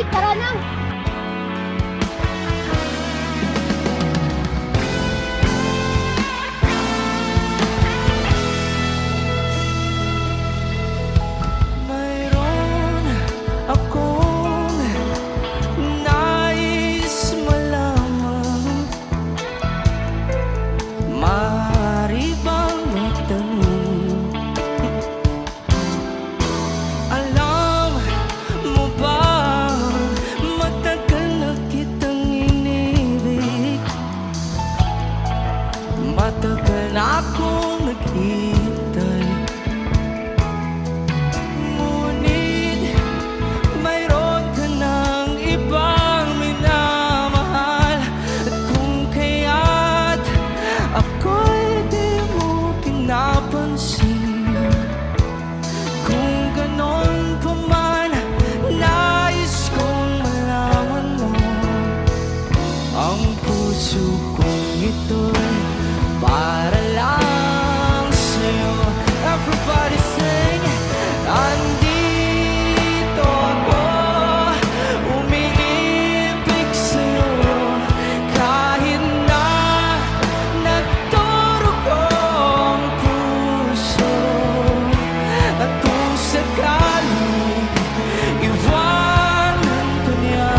tara na! Mayroon akong nais malaman. Maaari bang magtanong? Alam mo ba, matagal na kitang inibig. Matagal na akong naghihintay. Ngunit mayroon ka ng ibang minamahal. At kung kaya't ako'y di mo pinapansin, kung ganon pa man, nais kong malaman mo ang puso kong ito'y para lang sa'yo. Everybody sing! Andito ako, umiibig sa'yo, kahit na nagdurugo ang puso. At kung sakaling iwanan ka niya,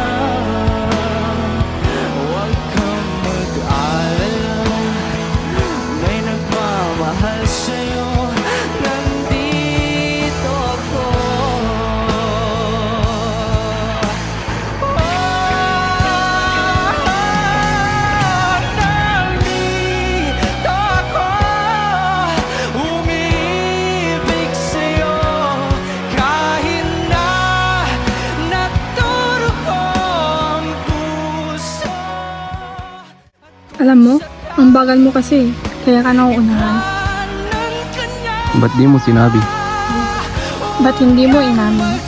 huwag kang mag-alala, may nagmamahal sa'yo. Nandito ako. Nandito ako, umiibig sa'yo, kahit na nagdurugo ang puso. Alam mo, ang bagal mo kasi, kaya ka nauunahan. Ba't di mo sinabi? Ba't hindi mo inamin?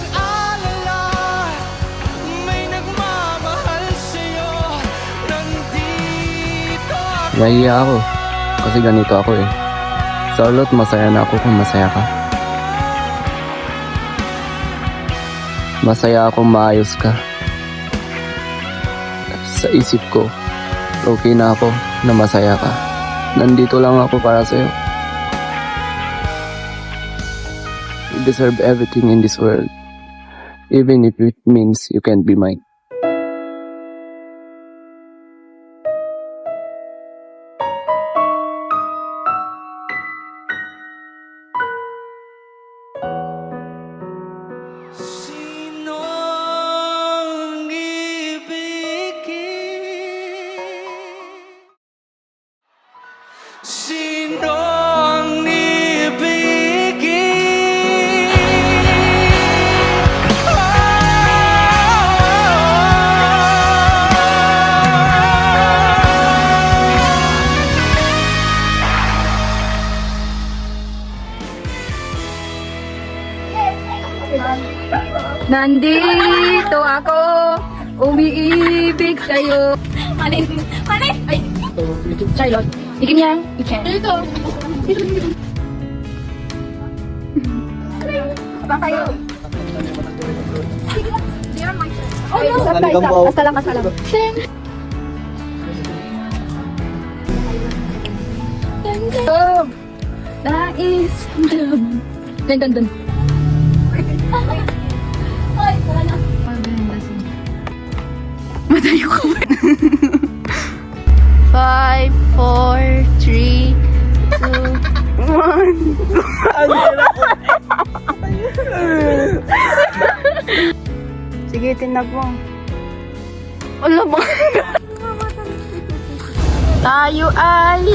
May nagmamahal sa'yo. Nandito ako. Nahiya ako. Kasi ganito ako eh. Charlotte, masaya na ako kung masaya ka. Masaya ako maayos ka. Sa isip ko, okay na ako na masaya ka. Nandito lang ako para sa'yo. You deserve everything in this world. Even if it means you can't be mine. Sinong ibigin? Sinong ibigin? Nandito ako, umiibig sa'yo. Manin! Manin! Ay! Charlotte, ikim niya. Ikim. Dito! Pa kayo. Oh no! Asalam. Oh, nais. Dun. Ay, tara na! Matayo ka ba? 5, 4, 3, 2... Sige, tinag mo. Wala ba? Tayo ay...